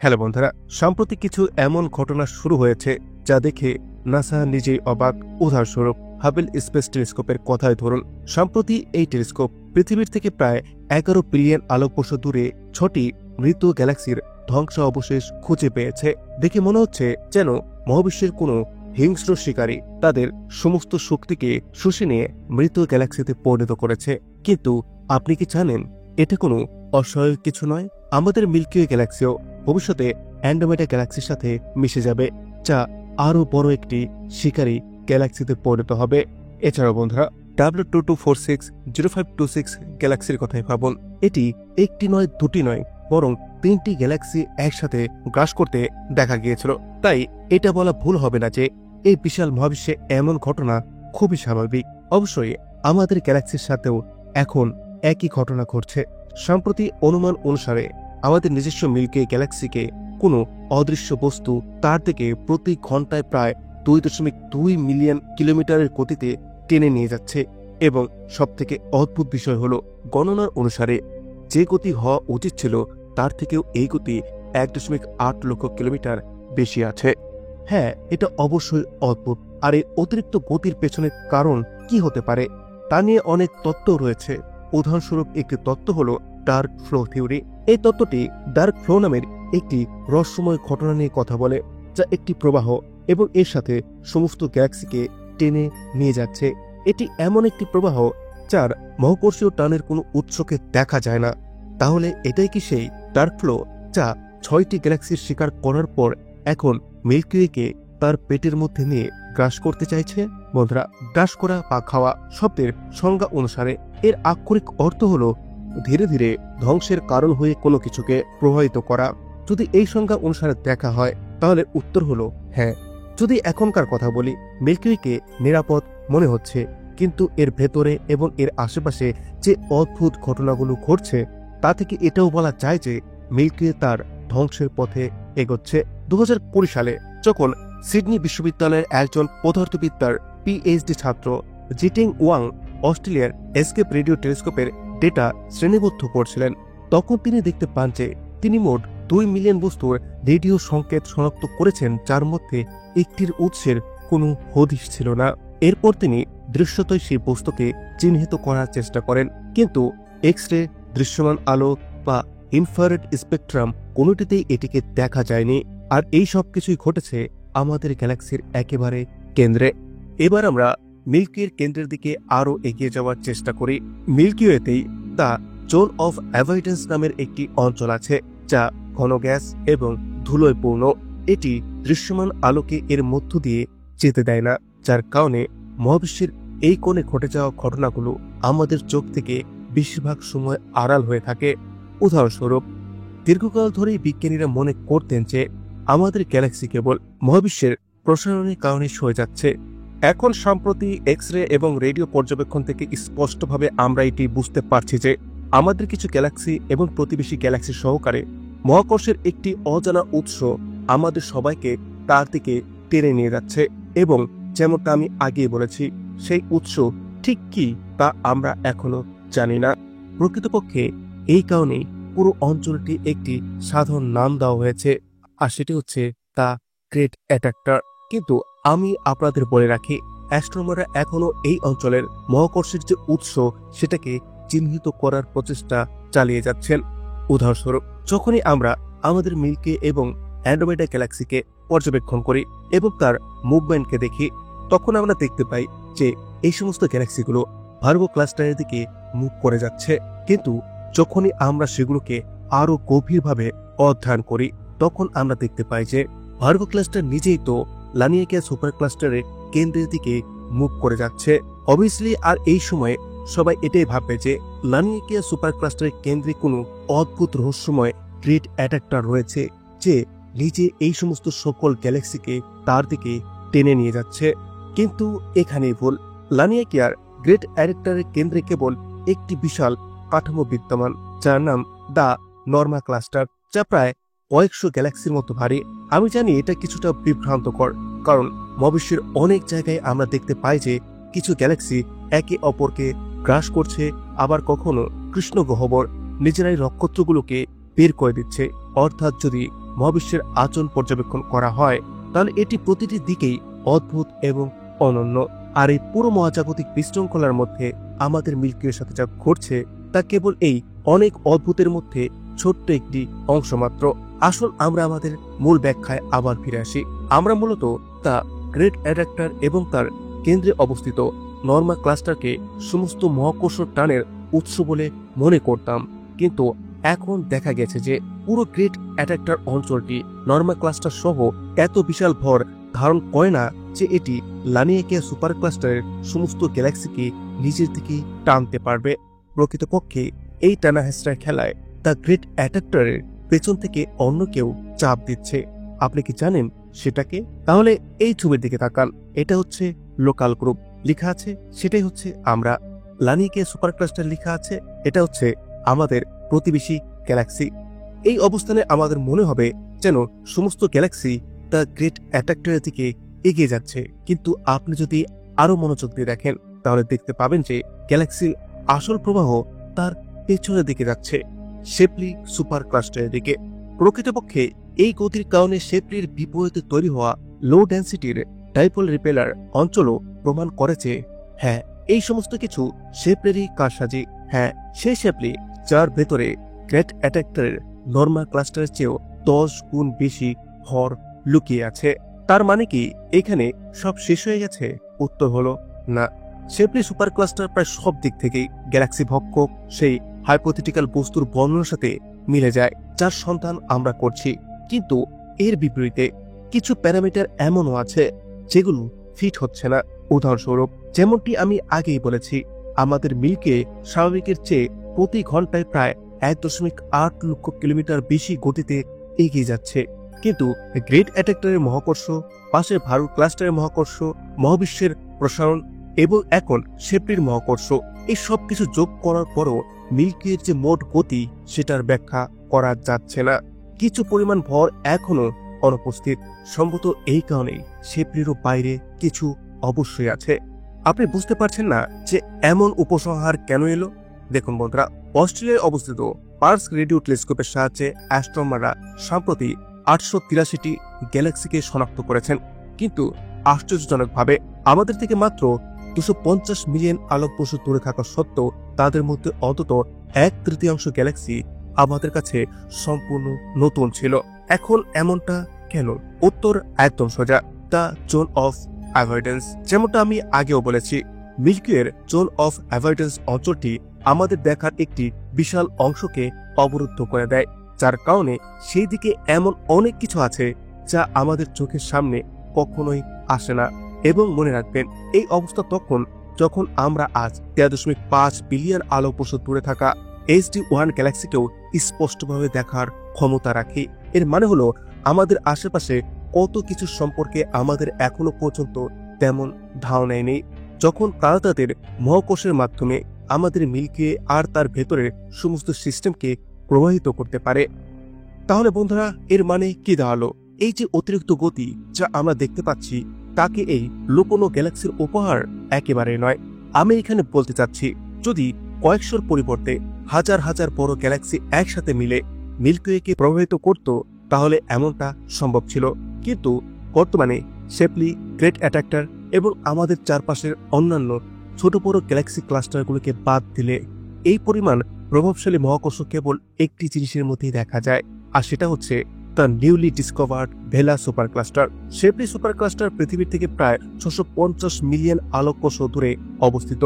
Hello বন্ধুরা, সাম্প্রতিক কিছু এমন ঘটনা শুরু হয়েছে যা দেখে নাসা নিজেই অবাক। উদাহরণস্বরূপ হাবেল স্পেস টেলিস্কোপের কথায় ধরুন। সম্প্রতি এই টেলিস্কোপ পৃথিবীর থেকে প্রায় 11 বিলিয়ন আলোকবর্ষ দূরে 6টি মৃত গ্যালাক্সির ধ্বংস অবশেষ খুঁজে পেয়েছে। দেখে মনে হচ্ছে যেন মহাবিশ্বের কোনো হিংস্র শিকারী তাদের সমস্ত শক্তিকে শুষে নিয়ে মৃত গ্যালাক্সিতে পরিণত করেছে। কিন্তু আপনি কি জানেন এটা কোনো অস্বাভাবিক কিছু নয়? আমাদের মিল্কি ওয়ে গ্যালাক্সিও ভবিষ্যতে অ্যান্ড্রোমেডা গ্যালাক্সির সাথে মিশে যাবে, যা আরও বড় একটি শিকারী গ্যালাক্সিতে পরিণত হবে। এছাড়াও বন্ধুরা, W22460526 গ্যালাক্সির কথাই ভাবুন। এটি একটি নয়, দুটি নয়, বরং 3টি গ্যালাক্সি একসাথে গ্রাস করতে দেখা গিয়েছিল। তাই এটা বলা ভুল হবে না যে এই বিশাল মহাবিশ্বে এমন ঘটনা খুবই স্বাভাবিক। অবশ্যই আমাদের গ্যালাক্সির সাথেও এখন একই ঘটনা ঘটছে। সম্প্রতি অনুমান অনুসারে আমাদের নিজস্ব মিল্কি ওয়ে গ্যালাক্সিকে কোনো অদৃশ্য বস্তু তার থেকে প্রতি ঘন্টায় প্রায় 2.2 মিলিয়ন কিলোমিটারের গতিতে টেনে নিয়ে যাচ্ছে। এবং সবথেকে অদ্ভুত বিষয় হলো, গণনার অনুসারে যে গতি হওয়া উচিত ছিল তার থেকেও এই গতি 1.8 লক্ষ কিলোমিটার বেশি আছে। হ্যাঁ, এটা অবশ্যই অদ্ভুত। আর এই অতিরিক্ত গতির পেছনে কারণ কি হতে পারে তা নিয়ে অনেক তত্ত্ব রয়েছে। উদাহরণস্বরূপ একটি তত্ত্ব হলো ডার্ক ফ্লো থিওরি। এই তত্ত্বটি ডার্ক ফ্লো নামের একটি রহস্যময় ঘটনা নিয়ে কথা বলে, যা একটি প্রবাহ এবং এর সাথে সমস্ত গ্যালাক্সিকে টেনে নিয়ে যাচ্ছে। এটি এমন একটি প্রবাহ যার মহাকর্ষীয় টানের কোনো উৎসকে দেখা যায় না। তাহলে এটাই কি সেই ডার্ক ফ্লো যা 6টি গ্যালাক্সির শিকার করার পর এখন মিল্কি ওয়েকে তার পেটের মধ্যে নিয়ে গ্রাস করতে চাইছে? বন্ধুরা, গ্রাস করা বা খাওয়া শব্দের সংজ্ঞা অনুসারে এর আক্ষরিক অর্থ হলো ধীরে ধীরে ধ্বংসের কারণ হয়ে কোনো কিছুকে প্রভাবিত করা। যদি এই সংজ্ঞা অনুসারে দেখা হয় তাহলে উত্তর হলো হ্যাঁ। যদি এখনকার কথা বলি, মিল্কি ওয়েকে নিরাপদ মনে হচ্ছে, কিন্তু এর ভেতরে এবং এর আশেপাশে যে অদ্ভুত ঘটনাগুলো ঘটছে তা থেকে এটাও বলা যায় যে মিল্কি ওয়ে তার ধ্বংসের পথে এগোচ্ছে। 2020 সালে যখন সিডনি বিশ্ববিদ্যালয়ের একজন পদার্থবিদ্যার পিএইচডি ছাত্র জিটিং ওয়াং অস্ট্রেলিয়ার এসকেপ রেডিও টেলিস্কোপের ডেটা শ্রেণীবদ্ধ করছিলেন, তখন তিনি দেখতে পান যে তিনি মোট 2 মিলিয়ন বস্তুর রেডিও সংকেত শনাক্ত করেছেন, যার মধ্যে একটির উৎসের কোনো হদিশ ছিল না। এরপর তিনি দৃশ্যতই সেই বস্তুকে চিহ্নিত করার চেষ্টা করেন, কিন্তু এক্স রে, দৃশ্যমান আলো বা ইনফ্রারেড স্পেকট্রাম কোনোটিতেই এটিকে দেখা যায়নি। আর এই সব কিছুই ঘটেছে আমাদের গ্যালাক্সির একেবারে কেন্দ্রে। এবার আমরা মিল্কি ওয়ের কেন্দ্রের দিকে আরও এগিয়ে যাওয়ার চেষ্টা করি। মিল্কি ওয়েতেই দ্য জোন অফ অ্যাভয়েডেন্স নামের একটি অঞ্চল আছে, যা ঘন গ্যাস এবং ধুলোয় পূর্ণ। এটি দৃশ্যমান আলোকে এর মধ্য দিয়ে যেতে দেয় না, যার কারণে মহাবিশ্বের এই কোণে ঘটে যাওয়া ঘটনাগুলো আমাদের চোখ থেকে বেশিরভাগ সময় আড়াল হয়ে থাকে। উদাহরণস্বরূপ, দীর্ঘকাল ধরেই বিজ্ঞানীরা মনে করতেন যে আমাদের গ্যালাক্সি কেবল মহাবিশ্বের প্রসারণের কারণে সরে যাচ্ছে। এখন সম্প্রতি এক্স রে এবং রেডিও পর্যবেক্ষণ থেকে স্পষ্টভাবে আমরা এটি বুঝতে পারছি যে আমাদের কিছু গ্যালাক্সি এবং প্রতিবেশী গ্যালাক্সি সহকারে মহাকর্ষের একটি অজানা উৎস আমাদের সবাইকে তার দিকে টেনে নিয়ে যাচ্ছে। এবং যেমনটা আমি আগেই বলেছি, সেই উৎস ঠিক কি তা আমরা এখনো জানি না। প্রকৃতপক্ষে এই কারণেই পুরো অঞ্চলটি একটি সাধারণ নাম দেওয়া হয়েছে, আর সেটি হচ্ছে দ্য গ্রেট অ্যাট্রাক্টর। কিন্তু আমি আপনাদের বলে রাখি, অ্যাস্ট্রোনমাররা এখনো এই অঞ্চলের মহাকর্ষের যে উৎস সেটাকে চিহ্নিত করার প্রচেষ্টা চালিয়ে যাচ্ছেন। উদাহরণস্বরূপ, যখনই আমরা আমাদের মিল্কি এবং অ্যান্ড্রোমেডা গ্যালাক্সিকে পর্যবেক্ষণ করি এবং তার মুভমেন্টকে দেখি, তখন আমরা দেখতে পাই যে এই সমস্ত গ্যালাক্সিগুলো ভার্গো ক্লাস্টারের দিকে মুভ করে যাচ্ছে। কিন্তু যখনই আমরা সেগুলোকে আরো গভীরভাবে অধ্যয়ন করি, তখন আমরা দেখতে পাই যে ভার্গো ক্লাস্টার নিজেই তো লানিয়াকিয়া সুপার ক্লাস্টারের কেন্দ্রের দিকে মুভ করে যাচ্ছে। অবভিয়াসলি আর এই সময়ে সবাই এটাই ভাববে যে লানিয়াকিয়া সুপার ক্লাস্টারের কেন্দ্রে কোনো অদ্ভুত রহস্যময় গ্রেট অ্যাট্রাক্টর রয়েছে, যে নিজে এই সমস্ত সকল গ্যালাক্সিকে তার দিকে টেনে নিয়ে যাচ্ছে। কিন্তু এখানেই ভুল। লানিয়াকিয়ার গ্রেট অ্যাট্রাক্টরের কেন্দ্রে কেবল একটি বিশাল কাঠামো বিদ্যমান, যার নাম দ্য নর্মা ক্লাস্টার, যা প্রায় কয়েকশো গ্যালাক্সির মতো ভারী। আমি জানি এটা কিছুটা বিভ্রান্তকর, কারণ মহাবিশ্বের অনেক জায়গায় আমরা দেখতে পাই যে কিছু গ্যালাক্সি একে অপরকে গ্রাস করছে, আবার কখনো কৃষ্ণ গহ্বর নিজেরাই নক্ষত্রগুলোকে বের করে দিচ্ছে। অর্থাৎ যদি মহাবিশ্বের আচরণ পর্যবেক্ষণ করা হয়, তাহলে এটি প্রতিটি দিকেই অদ্ভুত এবং অনন্য। আর এই পুরো মহাজাগতিক বিশৃঙ্খলার মধ্যে আমাদের মিল্কি ওয়ের সাথে যা ঘটছে তা কেবল এই অনেক অদ্ভুতের মধ্যে ছোট্ট একটি অংশ মাত্র। আসল আমরা আমাদের মূল ব্যাখ্যায় আবার ফিরে আসি। আমরা মূলত তা গ্রেট অ্যাডাক্টার এবং তার কেন্দ্রে অবস্থিত নর্মা ক্লাস্টারকে সমস্ত মহাকর্ষ টানের উৎস বলে মনে করতাম, কিন্তু এখন দেখা গেছে যে পুরো গ্রেট অ্যাডাক্টার অঞ্চলটি নর্মা ক্লাস্টার সহ এত বিশাল ভর ধারণ করে না যে এটি লানিয়াকিয়া সুপার ক্লাস্টারের সমস্ত গ্যালাক্সিকে নিজের দিকে টানতে পারবে। প্রকৃতপক্ষে এই টানা হেঁচড়ার খেলায় দ্য গ্রেট অ্যাডাক্টারের পেছন থেকে অন্য কেউ চাপ দিচ্ছে। আপনি কি জানেন সেটাকে? তাহলে এই ছবির দিকে তাকান। এটা হচ্ছে লোকাল গ্রুপ, লেখা আছে সেটাই হচ্ছে আমরা। লানিয়াকিয়া সুপার ক্লাস্টার লেখা আছে, এটা হচ্ছে আমাদের প্রতিবেশী গ্যালাক্সি। এই অবস্থানে আমাদের মনে হবে যেন সমস্ত গ্যালাক্সি দ্য গ্রেট অ্যাডাক্টারের দিকে এগিয়ে যাচ্ছে, কিন্তু আপনি যদি আরো মনোযোগ দিয়ে দেখেন তাহলে দেখতে পাবেন যে গ্যালাক্সির আসল প্রবাহ তার পেছনের দিকে যাচ্ছে, শেপলি সুপার ক্লাস্টারের দিকে। প্রকৃতপক্ষে এই গতির কারণে শেপলির বিপরীতে তৈরি হওয়া লো ডেন্সিটির ডাইপোল রিপেলার অঞ্চলও প্রমাণ করেছে হ্যাঁ, এই সমস্ত কিছু শেপলিরই কারসাজি। হ্যাঁ, সেই শেপলি যার ভেতরে গ্রেট অ্যাডাক্টারের নর্মা ক্লাস্টারের চেয়েও 10 গুণ বেশি ভর লুকিয়ে আছে। তার মানে কি এখানে সব শেষ হয়ে গেছে? উত্তর হলো না। শেপলি সুপার ক্লাস্টার প্রায় সব দিক থেকেই গ্যালাক্সি ভক্ষক সেই হাইপোথেটিক্যাল বস্তুর বর্ণনার সাথে মিলে যায় যার সন্ধান আমরা করছি, কিন্তু এর বিপরীতে কিছু প্যারামিটার এমনও আছে যেগুলো ফিট হচ্ছে না। উদাহরণস্বরূপ, যেমনটি আমি আগেই বলেছি, আমাদের মিল্কে স্বাভাবিকের চেয়ে প্রতি ঘন্টায় প্রায় 1.8 লক্ষ কিলোমিটার বেশি গতিতে এগিয়ে যাচ্ছে, কিন্তু গ্রেট অ্যাডাক্টারের মহাকর্ষ, পাশের ভারু ক্লাস্টারের মহাকর্ষ, মহাবিশ্বের প্রসারণ এবং এখন শেপলির মহাকর্ষ, এই সব কিছু যোগ করার পরও মিল্কির যে মোট গতি সেটার ব্যাখ্যা করা যাচ্ছে না। কিছু পরিমাণ ভর এখনো অনুপস্থিত। সম্ভবত এই কারণেই শেপলিরও বাইরে কিছু অবশ্যই আছে। আপনি বুঝতে পারছেন না যে এমন উপসংহার কেন এলো? দেখুন বন্ধুরা, অস্ট্রেলিয়ায় অবস্থিত পার্স রেডিও টেলিস্কোপের সাহায্যে অ্যাস্ট্রোনমাররা সম্প্রতি 883টি গ্যালাক্সিকে শনাক্ত করেছেন, কিন্তু আশ্চর্যজনকভাবে আমাদের থেকে মাত্র 250 মিলিয়ন আলোকবর্ষ দূরে থাকা সত্ত্বেও তাদের মধ্যে অন্তত 1/3 গ্যালাক্সি আমাদের কাছে সম্পূর্ণ নতুন ছিল। এখন এমনটা কেন? উত্তর একদম সোজা, দ্য জোন অফ অ্যাভয়েডেন্স। যেমনটা আমি আগেও বলেছি, মিল্কিওয়ের জোন অফ অ্যাভয়েডেন্স অঞ্চলটি আমাদের দেখার একটি বিশাল অংশকে অবরুদ্ধ করে দেয়, যার কারণে সেই দিকে এমন অনেক কিছু আছে যা আমাদের চোখের সামনে কখনোই আসে না। এবং মনে রাখবেন, এই অবস্থা তখন যখন আমরা আজ 13.5 বিলিয়ন আলোকবর্ষ দূরে থাকা HD1 গ্যালাক্সিকেও স্পষ্টভাবে দেখার ক্ষমতা রাখি। এর মানে হলো আমাদের আশেপাশে কত কিছু সম্পর্কে আমাদের এখনো পর্যন্ত তেমন ধারণাই নেই। যখন তারা তাদের মহাকর্ষের মাধ্যমে আমাদের মিল্কি আর তার ভেতরের সমস্ত সিস্টেমকে প্রবাহিত করতে পারে। তাহলে বন্ধুরা, এর মানে কি দাঁড়ালো? এই যে অতিরিক্ত গতি যা আমরা দেখতে পাচ্ছি তাকে এই লুকোনো গ্যালাক্সির উপহার? একেবারে নয়। আমি এখানে বলতে চাচ্ছি, যদি কয়েকশোর পরিবর্তে হাজার হাজার বড় গ্যালাক্সি একসাথে মিলে মিল্কিওয়েকে প্রভাবিত করত তাহলে এমনটা সম্ভব ছিল, কিন্তু বর্তমানে শেপলি, গ্রেট অ্যাডাক্টার এবং আমাদের চারপাশের অন্যান্য ছোট বড় গ্যালাক্সি ক্লাস্টারগুলোকে বাদ দিলে এই পরিমাণ প্রভাবশালী মহাকর্ষ কেবল একটি জিনিসের মধ্যেই দেখা যায়, আর সেটা হচ্ছে দ্য নিউলি ডিসকভার্ড ভেলা সুপার ক্লাস্টার। শেপলি সুপার ক্লাস্টার পৃথিবীর থেকে প্রায় 650 মিলিয়ন আলোকবর্ষ দূরে অবস্থিত,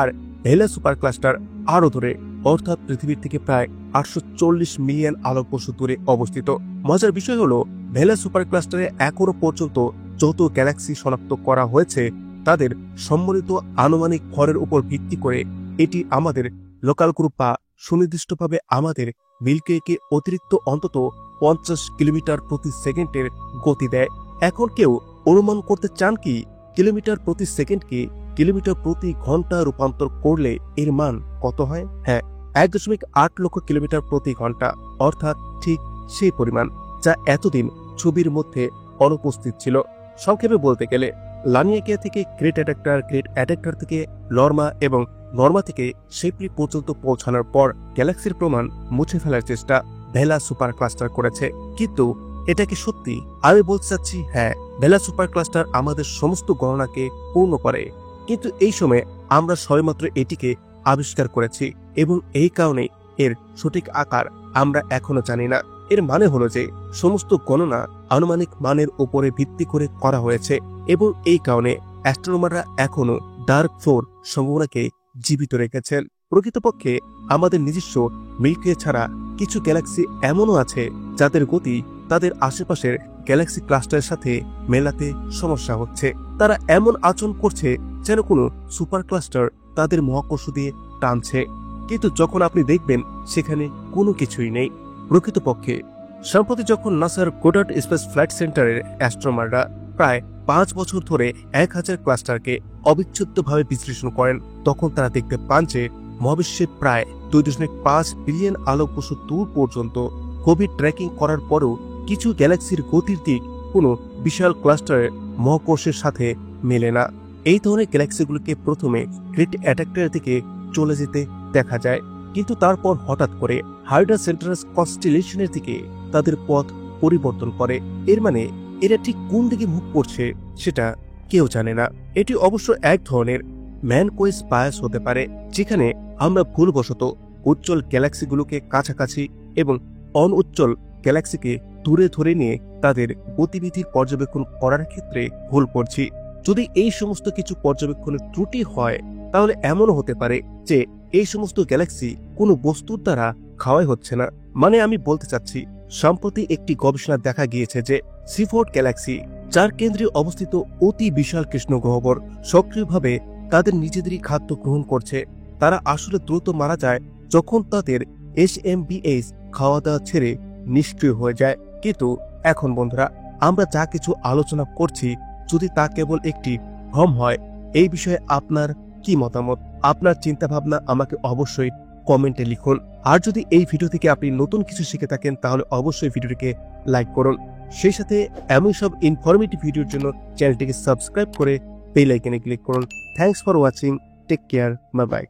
আর ভেলা সুপার ক্লাস্টার আরো দূরে, অর্থাৎ পৃথিবীর থেকে প্রায় 840 মিলিয়ন আলোকবর্ষ দূরে অবস্থিত। মজার বিষয় হলো, ভেলা সুপার ক্লাস্টারে এখনো পর্যন্ত যত গ্যালাক্সি শনাক্ত করা হয়েছে তাদের সম্মিলিত আনুমানিক ভরের উপর ভিত্তি করে এটি আমাদের লোকাল গ্রুপ বা সুনির্দিষ্টভাবে আমাদের মিল্কিওয়েকে অতিরিক্ত অন্তত 50 কিলোমিটার প্রতি সেকেন্ডের গতি দেয়। এখন কেউ অনুমান করতে চান কি কিলোমিটার প্রতি সেকেন্ডকে কিলোমিটার প্রতি ঘন্টা রূপান্তর করলে এর মান কত হয়? হ্যাঁ, 1.8 লক্ষ কিলোমিটার প্রতি ঘন্টা, অর্থাৎ ঠিক সেই পরিমাণ যা এতদিন ছবির মধ্যে অনুপস্থিত ছিল। সংক্ষেপে বলতে গেলে, লানিয়াকিয়া থেকে গ্রেট অ্যাডাক্টার, গ্রেট অ্যাডাক্টার থেকে নর্মা এবং নর্মা থেকে শেপলি পর্যন্ত পৌঁছানোর পর গ্যালাক্সির প্রমাণ মুছে ফেলার চেষ্টা ভেলা সুপার ক্লাস্টার করেছে। কিন্তু এটা কি সত্যি? আমি বলতে চাচ্ছি হ্যাঁ, ভেলা সুপার ক্লাস্টার আমাদের সমস্ত গণনাকে পূর্ণ করে, কিন্তু এই সময়ে আমরা সবেমাত্র এটিকে আবিষ্কার করেছি এবং এই কারণে এর সঠিক আকার আমরা এখনো জানি না। এর মানে হলো যে সমস্ত গণনা আনুমানিক মানের উপরে ভিত্তি করে করা হয়েছে এবং এই কারণে অ্যাস্ট্রোনমাররা এখনো ডার্ক ফোর সম্ভাবনাকে জীবিত রেখেছেন। প্রকৃতপক্ষে আমাদের নিজস্ব মিল্কি ওয়ে ছাড়া কিছু গ্যালাক্সি এমনও আছে যাদের গতি তাদের আশেপাশের গ্যালাক্সি ক্লাস্টারের সাথে মেলাতে সমস্যা হচ্ছে। তারা এমন আচরণ করছে যেন কোনো সুপার ক্লাস্টার তাদের মহাকর্ষ দিয়ে টানছে, কিন্তু যখন আপনি দেখবেন সেখানে কোনো কিছুই নেই। প্রকৃতপক্ষে সম্প্রতি যখন নাসার গোডার্ড স্পেস ফ্লাইট সেন্টারের অ্যাস্ট্রোনমাররা প্রায় 5 বছর ধরে 1000 ক্লাস্টারকে অবিচ্ছেদ্যভাবে বিশ্লেষণ করেন, তখন তারা দেখতে পান যে মহাবিশ্বে প্রায় 2.5 বিলিয়ন আলোকবর্ষ দূর পর্যন্ত গভীর ট্র্যাকিং করার পরও কিছু গ্যালাক্সির গতির দিক কোনো বিশাল ক্লাস্টারের মহাকর্ষের সাথে মেলে না। এই ধরনের গ্যালাক্সিগুলোকে প্রথমে গ্রেট অ্যাট্রাক্টরের দিকে চলে যেতে দেখা যায়, কিন্তু তারপর হঠাৎ করে হাইড্রা সেন্টারাস কনস্টেলেশনের দিকে তাদের পথ পরিবর্তন করে। এর মানে এরা ঠিক কোন দিকে মুখ করছে সেটা কেউ জানে না। এটি অবশ্য এক ধরনের ম্যানকোয়েস বায়াস হতে পারে, যেখানে আমরা ভুলবশত উজ্জ্বল গ্যালাক্সিগুলোকে কাছাকাছি এবং অনুজ্জ্বল গ্যালাক্সিকে দূরে ধরে নিয়ে তাদের গতিবিধির পর্যবেক্ষণ করার ক্ষেত্রে ভুল করছি। যদি এই সমস্ত কিছু পর্যবেক্ষণের ত্রুটি হয়, তাহলে এমনও হতে পারে যে এই সমস্ত গ্যালাক্সি কোনো বস্তুর দ্বারা খাওয়াই হচ্ছে না। মানে আমি বলতে চাচ্ছি, সম্প্রতি একটি গবেষণা দেখা গিয়েছে যে সিফোর্ড গ্যালাক্সি, যার কেন্দ্রে অবস্থিত অতি বিশাল কৃষ্ণ গহ্বর, সক্রিয়ভাবে তাদের নিজেদেরই খাদ্য গ্রহণ করছে। তারা আসলে দ্রুত মারা যায় যখন তাদের SMBH খাওয়া দাওয়া ছেড়ে নিষ্ক্রিয় হয়ে যায়। কিন্তু এখন বন্ধুরা, আমরা যা কিছু আলোচনা করছি, যদি তা কেবল একটি ভ্রম হয়, এই বিষয়ে আপনার কি মতামত? আপনার চিন্তাভাবনা আমাকে অবশ্যই কমেন্টে লিখুন। আর যদি এই ভিডিও থেকে আপনি নতুন কিছু শিখে থাকেন, তাহলে অবশ্যই ভিডিওটিকে লাইক করুন। সেই সাথে এমন সব ইনফরমেটিভ ভিডিওর জন্য চ্যানেলটিকে সাবস্ক্রাইব করে বেল আইকনে ক্লিক করুন। Thanks for watching. Take care. Bye by.